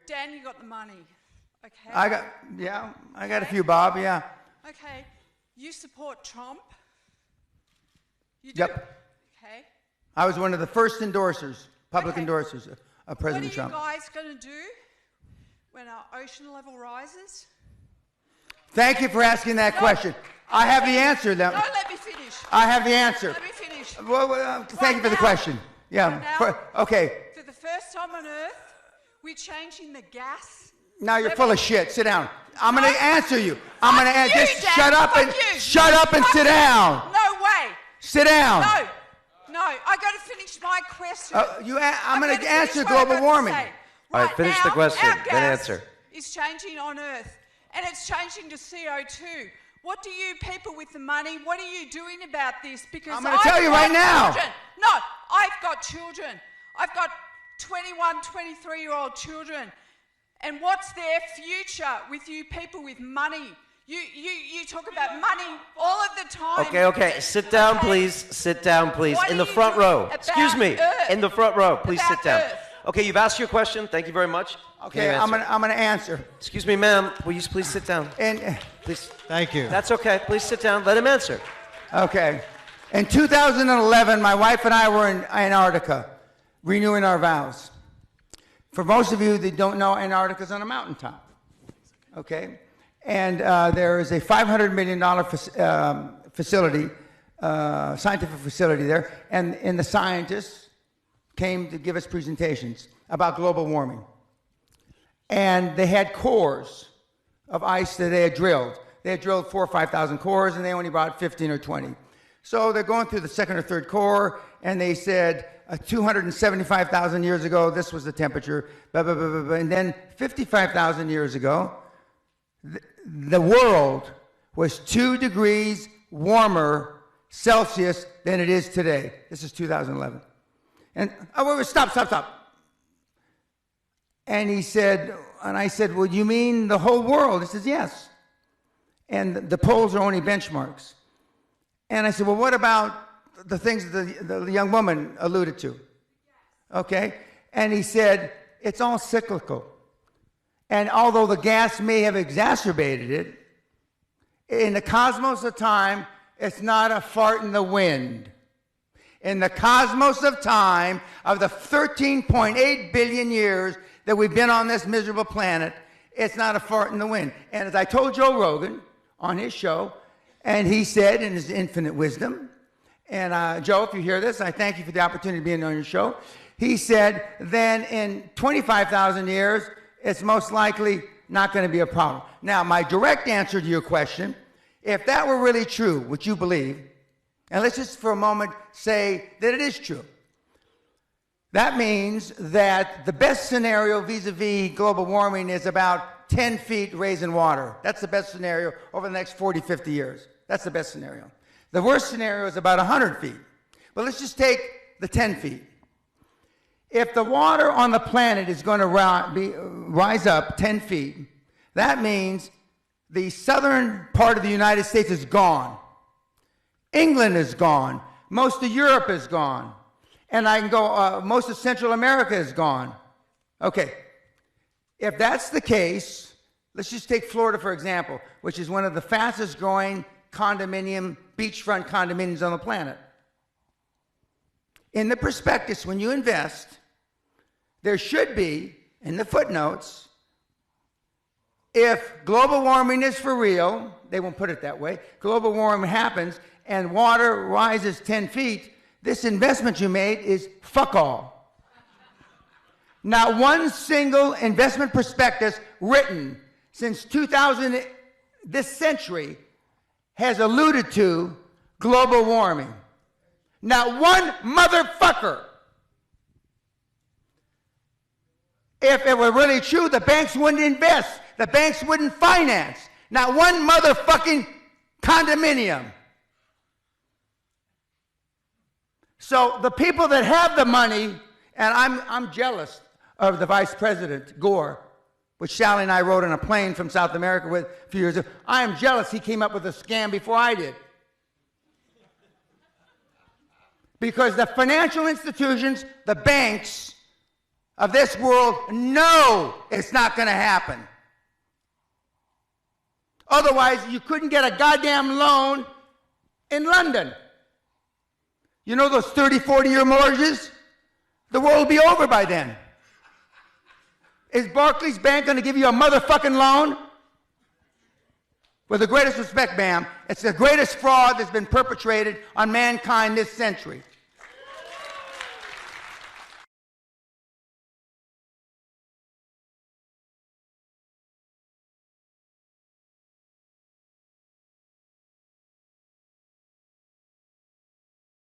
Dan, you got the money. Okay. I got a few, Bob, yeah. Okay. You support Trump? You do? Yep. Okay. I was one of the first endorsers, public endorsers of President Trump. What are you guys going to do when our ocean level rises? Thank you for asking that question. I have the answer. No, let me finish. I have the answer. Let me finish. Thank you for the question. Yeah. Okay. For the first time on Earth, we're changing the gas. Now you're full of shit. Sit down. I'm going to answer you. I'm going to answer. Just shut up and sit down. No way. Sit down. No. I got to finish my question. I'm going to answer global warming. All right, finish the question, then answer. It's changing on Earth, and it's changing to CO2. What do you people with the money, what are you doing about this? Because I'm going to tell you right now. No, I've got children. I've got 21, 23-year-old children. And what's their future with you people with money? You talk about money all of the time. Okay. Sit down, please. Sit down, please. In the front row. Excuse me. In the front row. Please sit down. Okay, you've asked your question. Thank you very much. Okay, I'm gonna answer. Excuse me, ma'am. Will you please sit down? Please. Thank you. That's okay. Please sit down. Let him answer. Okay. In 2011, my wife and I were in Antarctica, renewing our vows. For most of you that don't know, Antarctica's on a mountaintop. Okay, and there is a $500 million facility, scientific facility there, and the scientists came to give us presentations about global warming. And they had cores of ice that they had drilled. They had drilled 4,000 or 5,000 cores, and they only brought 15 or 20. So they're going through the second or third core, and they said 275,000 years ago, this was the temperature, blah, blah, blah, blah, blah. And then 55,000 years ago, the world was 2 degrees warmer Celsius than it is today. This is 2011. And, stop. And he said, and I said, well, you mean the whole world? He says, yes. And the poles are only benchmarks. And I said, well, what about the things that the young woman alluded to? Okay. And he said, it's all cyclical. And although the gas may have exacerbated it, in the cosmos of time, it's not a fart in the wind. In the cosmos of time, of the 13.8 billion years that we've been on this miserable planet, it's not a fart in the wind. And as I told Joe Rogan on his show, and he said in his infinite wisdom, and Joe, if you hear this, I thank you for the opportunity of being on your show. He said, then in 25,000 years, it's most likely not going to be a problem. Now, my direct answer to your question, if that were really true, which you believe, and let's just for a moment say that it is true. That means that the best scenario vis-a-vis global warming is about 10 feet raise in water. That's the best scenario over the next 40, 50 years. That's the best scenario. The worst scenario is about 100 feet. But let's just take the 10 feet. If the water on the planet is going to rise up 10 feet, that means the southern part of the United States is gone. England is gone. Most of Europe is gone. And I can go, most of Central America is gone. Okay. If that's the case, let's just take Florida, for example, which is one of the fastest growing beachfront condominiums on the planet. In the prospectus, when you invest, there should be, in the footnotes, if global warming is for real, they won't put it that way, global warming happens and water rises 10 feet, this investment you made is fuck all. Not one single investment prospectus written since 2000, this century, has alluded to global warming. Not one motherfucker. If it were really true, the banks wouldn't invest. The banks wouldn't finance. Not one motherfucking condominium. So the people that have the money, and I'm jealous of the Vice President, Gore, which Sally and I rode on a plane from South America with a few years ago. I am jealous he came up with a scam before I did. Because the financial institutions, the banks, of this world know it's not going to happen. Otherwise, you couldn't get a goddamn loan in London. You know those 30, 40-year mortgages? The world will be over by then. Is Barclays Bank going to give you a motherfucking loan? With the greatest respect, ma'am, it's the greatest fraud that's been perpetrated on mankind this century.